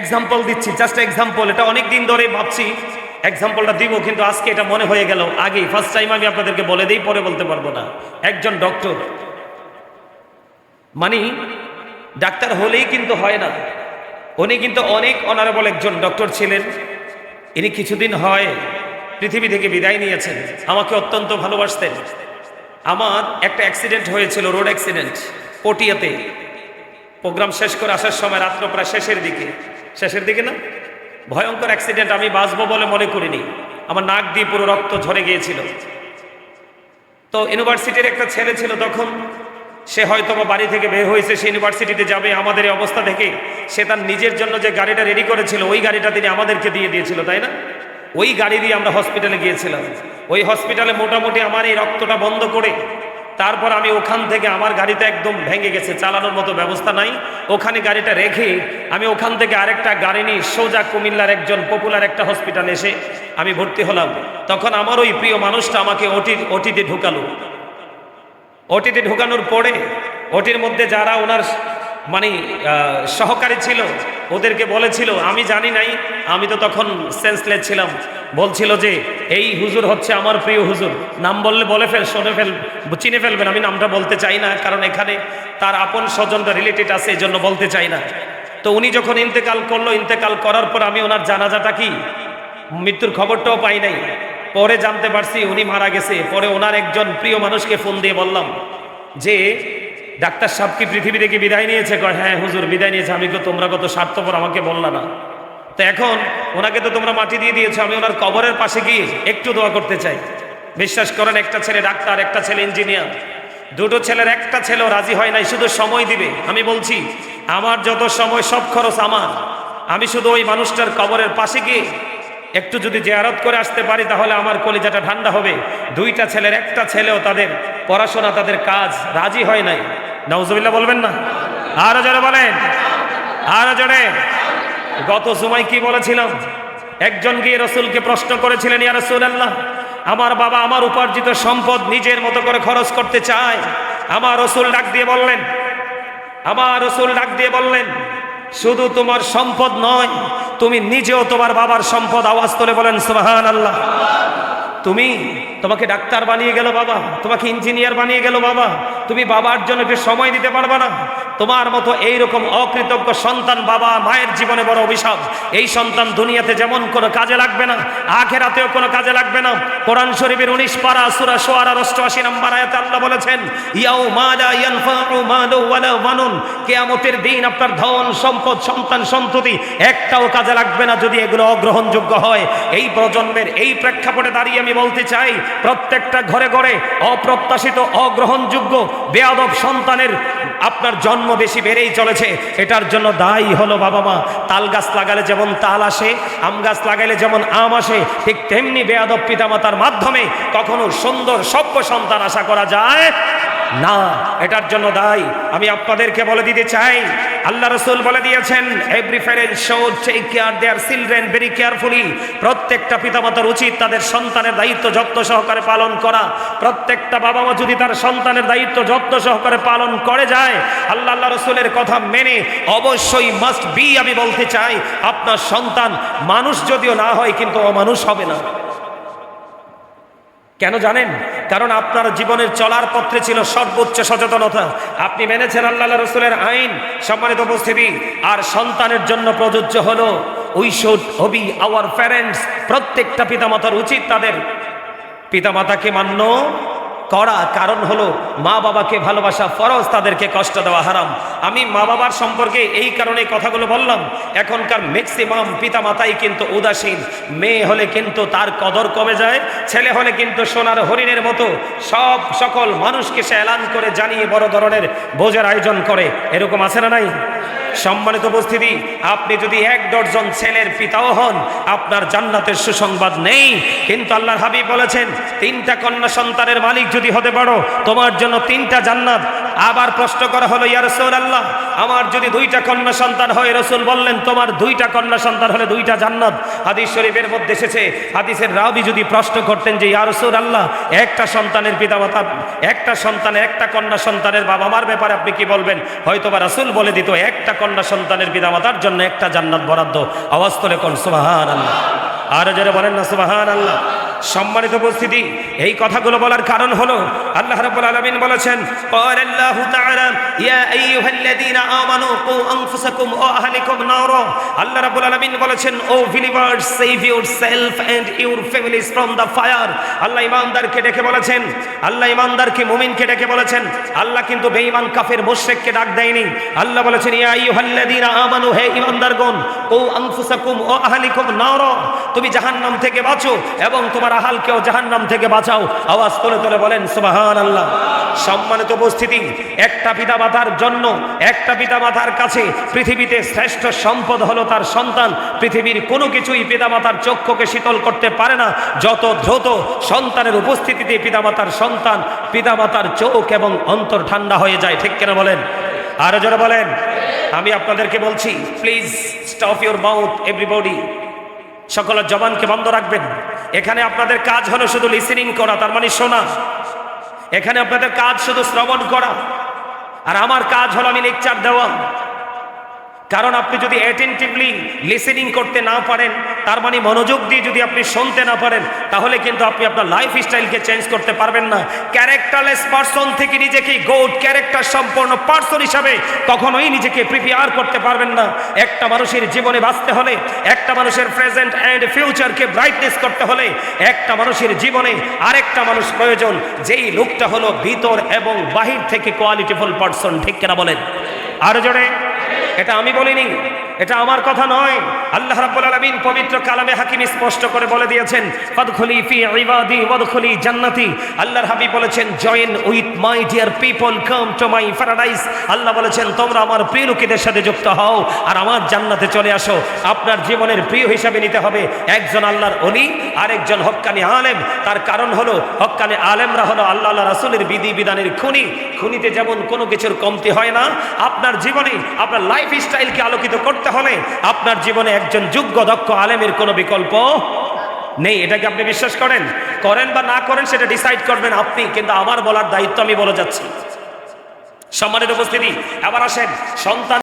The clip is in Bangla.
এক্সাম্পল দিচ্ছি, জাস্ট এক্সাম্পল। এটা অনেক দিন ধরে ভাবছি এক্সাম্পলটা দিব, কিন্তু আজকে এটা মনে হয়ে গেল। আগে ফার্স্ট টাইম আমি আপনাদেরকে বলে দিই, পরে বলতে পারবো না। একজন ডক্টর, মানে ডাক্তার হলেই কিন্তু হয় না, উনি কিন্তু অনেক অনারেবল একজন ডক্টর ছিলেন। ইনি কিছুদিন হয় পৃথিবী থেকে বিদায় নিয়েছেন। আমাকে অত্যন্ত ভালোবাসতেন। আমার একটা অ্যাক্সিডেন্ট হয়েছিল, রোড অ্যাক্সিডেন্ট, পটিয়াতে। প্রোগ্রাম শেষ করে আসার সময় রাত্র প্রায় শেষের দিকে না, ভয়ঙ্কর অ্যাক্সিডেন্ট। আমি বাঁচবো বলে মনে করিনি। আমার নাক দিয়ে পুরো রক্ত ঝরে গিয়েছিল। তো ইউনিভার্সিটির একটা ছেলে ছিল তখন, সে হয়তো বাড়ি থেকে বের হয়েছে, সে ইউনিভার্সিটিতে যাবে। আমাদের এই অবস্থা দেখে সে তার নিজের জন্য যে গাড়িটা রেডি করেছিল, ওই গাড়িটা তিনি আমাদেরকে দিয়ে দিয়েছিল, তাই না? ওই গাড়ি দিয়ে আমরা হসপিটালে গিয়েছিলাম। ওই হসপিটালে মোটামুটি আমার এই রক্তটা বন্ধ করে তারপর আমি ওখান থেকে, আমার গাড়িটা একদম ভেঙে গেছে, চালানোর মতো ব্যবস্থা নাই। ওখানে গাড়িটা রেখে আমি ওখান থেকে আরেকটা গাড়ি নিয়ে সোজা কুমিল্লার একজন পপুলার একটা হসপিটালে এসে আমি ভর্তি হলাম। তখন আমার ওই প্রিয় মানুষটা আমাকে ওটিতে ঢুকালো। ওটিতে ঢুকানোর পরে ওটির মধ্যে যারা ওনার মানে সহকারী ছিল, ওদেরকে বলেছিল, আমি জানি নাই, আমি তো তখন সেন্সলেস ছিলাম, বলছিল যে এই হুজুর হচ্ছে আমার প্রিয় হুজুর। নাম বললে চিনে ফেলবেন। আমি নামটা বলতে চাই না, কারণ এখানে তার আপন স্বজনটা রিলেটেড আছে, এই জন্য বলতে চাই না। তো উনি যখন ইন্তেকাল করলো, ইন্তেকাল করার পর আমি ওনার জানাজাটা কি, মৃত্যুর খবরটাও পাই নাই। পরে জানতে পারছি উনি মারা গেছে। পরে ওনার একজন প্রিয় মানুষকে ফোন দিয়ে বললাম যে ডাক্তার সাহেব কি পৃথিবী থেকে বিদায় নিয়েছে? কয় হ্যাঁ হুজুর বিদায় নিয়েছে। আমি তোমরা কত স্বার্থপর, আমাকে বললা না। তো এখন ওনাকে তো তোমরা মাটি দিয়ে দিয়েছো, আমি ওনার কবরের পাশে গিয়ে একটু দোয়া করতে চাই। বিশ্বাস করেন, একটা ছেলে ডাক্তার, একটা ছেলে ইঞ্জিনিয়ার, দুটো ছেলের একটা ছেলেও রাজি হয় নাই, শুধু সময় দিবে। আমি বলছি আমার যত সময় সব খরচ আমার। আমি শুধু ওই মানুষটার কবরের পাশে গিয়ে একটু যদি জিয়ারত করে আসতে পারি, তাহলে আমার কলিজাটা ঠান্ডা হবে। দুইটা ছেলের একটা ছেলেও তাদের পড়াশোনা, তাদের কাজ রাজি হয় নাই। নাউজুবিল্লাহ বলবেন না? আরো জোরে বলেন, আরো জোরে। গত সময় কি বলেছিলাম? একজন গিয়ে রসুলকে প্রশ্ন করেছিলেন, ইয়া রাসূলুল্লাহ, আমার বাবা আমার উপার্জিত সম্পদ নিজের মতো করে খরচ করতে চায়। আমার রসুল ডাক দিয়ে বললেন, শুধু তোমার সম্পদ নয়, তুমি নিজেও তোমার বাবার সম্পদ। আওয়াজ তুলে বলেন সুবহানাল্লাহ। তোমাকে ডাক্তার বানিয়ে গেল বাবা, তোমাকে ইঞ্জিনিয়ার বানিয়ে গেল বাবা, তুমি বাবার জন্য একটু সময় দিতে পারবা না? তোমার মতো এইরকম অকৃতজ্ঞ সন্তান বাবা মায়ের জীবনে বড় অভিশাপ। এই সন্তান দুনিয়াতে যেমন কোনো কাজে লাগবে না, আখিরাতেও কোনো কাজে লাগবে না। কোরআন শরীফের 19 পারা সূরা শুআরার 88 নম্বর আয়াতে আল্লাহ বলেছেন, ইয়াউমা লা ইয়ানফাউ মালু ওয়ালা বানুন, কিয়ামতের দিন আপনার ধন সম্পদ সন্তান সন্ততি একটাও কাজে লাগবে না যদি এগুলো অগ্রহণযোগ্য হয়। এই প্রজন্মের এই প্রেক্ষাপটে দাঁড়িয়ে আমি বলতে চাই, প্রত্যেকটা ঘরে ঘরে অপ্রত্যাশিত অগ্রহণযোগ্য বেয়াদব সন্তানের আপনার জন্ম বেশি বেড়েই চলেছে। এটার জন্য দায়ী হলো বাবা মা। তাল গাছ লাগালে যেমন তাল আসে, আম গাছ লাগালে যেমন আম আসে, ঠিক তেমনি বেয়াদব পিতামাতার মাধ্যমে কখনো সুন্দর সভ্য সন্তান আশা করা যায় না। এটার জন্য দায়ী আমি আপনাদেরকে বলে দিতে চাই, আল্লাহ রাসূল বলে দিয়েছেন, every parent should take care their children very carefully. প্রত্যেকটা পিতামাতার উচিত তাদের সন্তানের দায়িত্ব যত্ন সহকারে পালন করা। প্রত্যেকটা বাবা মা যদি তার সন্তানের দায়িত্ব যত্ন সহকারে পালন করে যায়, আল্লাহ রাসূলের কথা মেনে, অবশ্যই মাস্ট বি, আমি বলতে চাই, আপনার সন্তান মানুষ যদিও না হয় কিন্তু অমানুষ হবে না। কেন জানেন? কারণ আপনার জীবনের চলার পথে ছিল সর্বোচ্চ সচেতনতা। আপনি মেনেছেন আল্লাহ রাসূলের আইন। সম্মানিত উপস্থিতি, আর সন্তানের জন্য প্রযোজ্য হলো we should Obi our parents. প্রত্যেকটা পিতামাতার উচিত তাদের পিতামাতাকে মান্য করা। কারণ হলো মা বাবাকে ভালোবাসা ফরজ, তাদেরকে কষ্ট দেওয়া হারাম। আমি মা বাবার সম্পর্কে এই কারণে কথাগুলো বললাম। এখনকার ম্যাক্সিমাম পিতামাতাই কিন্তু উদাসীন। মেয়ে হলে কিন্তু তার কদর কমে যায়, ছেলে হলে কিন্তু সোনার হরিণের মতো সকল মানুষকে সে এলান করে জানিয়ে বড় ধরনের ভোজের আয়োজন করে। এরকম আছে না নাই? সম্মানিত উপস্থিতি, আপনি যদি 1 ডজন ছেলের পিতাও হন, আপনার জান্নাতের সুসংবাদ নেই। কিন্তু আল্লাহর হাবিব বলেছেন, 3টা কন্যা সন্তানের মালিক যদি হতে পারো, তোমার জন্য 3টা জান্নাত। আবার প্রশ্ন করা হলো, ইয়া রাসূলুল্লাহ, আমার যদি 2টা কন্যা সন্তান হয়? রাসূল বললেন, তোমার 2টা কন্যা সন্তান হলে 2টা জান্নাত। হাদিস শরীফের মধ্যে এসেছে, হাদিসের রাবি যদি প্রশ্ন করতেন যে ইয়া রাসূলুল্লাহ, একটা সন্তানের পিতামাতা, একটা কন্যা সন্তানের বাবা মার ব্যাপারে আপনি কি বলবেন? হয়তোবা রাসূল বলে দিত, একটা কন্যা সন্তানের পিতামাতার জন্য একটা জান্নাত বরাদ্দ। আওয়াজ তোলে কোন সুবহানাল্লাহ। আর যারা বলেন না সুবহানাল্লাহ। সম্মানিত উপস্থিতি, এই কথাগুলো বলার কারণ হলো আল্লাহ রাব্বুল আলামিন বলেছেন, ক্বালাল্লাহু তাআলা ইয়া আইয়ুহাল্লাযীনা আমানু কু আনফুসাকুম ওয়া আহলিকুম নারা। আল্লাহ রাব্বুল আলামিন বলেছেন, O believers, save yourself and your families from the fire. আল্লাহ ঈমানদারকে ডেকে বলেছেন, আল্লাহ ঈমানদারকে মুমিনকে ডেকে বলেছেন। আল্লাহ কিন্তু বেঈমান কাফের মুশরিককে ডাক দেয়নি। আল্লাহ বলেছেন, ইয়া আইয়ুহাল্লাযীনা আমানু, হে ঈমানদারগণ, কু আনফুসাকুম ওয়া আহলিকুম নারা, তুমি জাহান্নাম থেকে বাঁচো এবং তোমার আহালকেও জাহান্নাম থেকে বাঁচাও। আওয়াজ তোলে তোলে বলেন সুবহানাল্লাহ। সম্মানিত উপস্থিতি, একটা পিতামাতার জন্য, একটা পিতামাতার কাছে পৃথিবীতে শ্রেষ্ঠ সম্পদ হলো তার সন্তান। পৃথিবীর কোনো কিছুই পিতামাতার চক্ষুকে শীতল করতে পারে না যত দ্রুত সন্তানের উপস্থিতিতে পিতামাতার চোখ এবং অন্তর ঠান্ডা হয়ে যায়। ঠিক কিনা বলেন? আরো যারা বলেন। আমি আপনাদেরকে বলছি, please stop your mouth everybody. সকলের জবানকে বন্ধ রাখবেন। এখানে আপনাদের কাজ হলো শুধু লিসেনিং করা, তার মানে শোনা। এখানে আপনাদের কাজ শুধু শ্রবণ করা, আর আমার কাজ হলো আমি লেকচার দেওয়া। কারণ আপনি যদি অ্যাটেনটিভলি লিসেনিং করতে না পারেন, তার মানে মনোযোগ দিয়ে যদি আপনি শুনতে না পারেন, তাহলে কিন্তু আপনি আপনার লাইফ স্টাইলকে চেঞ্জ করতে পারবেন না। ক্যারেক্টারলেস পারসন থেকে নিজেকে গুড ক্যারেক্টার সম্পন্ন পারসন হিসাবে কখনোই নিজেকে প্রিপেয়ার করতে পারবেন না। একটা মানুষের জীবনে বাঁচতে হলে, একটা মানুষের প্রেজেন্ট অ্যান্ড ফিউচারকে ব্রাইটনেস করতে হলে, একটা মানুষের জীবনে আরেকটা মানুষ প্রয়োজন, যেই লোকটা হলো ভিতর এবং বাহির থেকে কোয়ালিটিফুল পারসন। ঠিক কিনা বলেন? আরো জোরে। এটা আমি বলিনি, এটা আমার কথা নয়। আল্লাহ রাব্বুল আলামিন পবিত্র কালামে হাকিম স্পষ্ট করে বলে দিয়েছেন, ফাদখুলি ফি ইবাদি ওয়াদখুলি জান্নাতি। আল্লাহর হাবিব বলেছেন, join with my dear people, come to my paradise. আল্লাহ বলেছেন, তোমরা আমার প্রিয় লোকেদের সাথে যুক্ত হও আর আমার জান্নাতে চলে আসো। আপনার জীবনের প্রিয় হিসাবে নিতে হবে একজন আল্লাহর ওলি আর একজন হক্কানি আলেম। তার কারণ হলো, হক্কানি আলেমরা হলো আল্লাহ রাসূলের বিধি বিধানের খুনি। খুনিতে যেমন কোনো কিছুর কমতি হয় না, আপনার জীবনে আপনার লাইফ স্টাইলকে আলোকিত করতে হলে আপনার জীবনে একজন যোগ্য দক্ষ আলেমের কোনো বিকল্প নেই। এটাকে আপনি বিশ্বাস করেন বা না করেন সেটা ডিসাইড করবেন আপনি, কিন্তু আমার বলার দায়িত্ব আমি বলে যাচ্ছি। সম্মানিত উপস্থিতি, আবার আসেন, সন্তান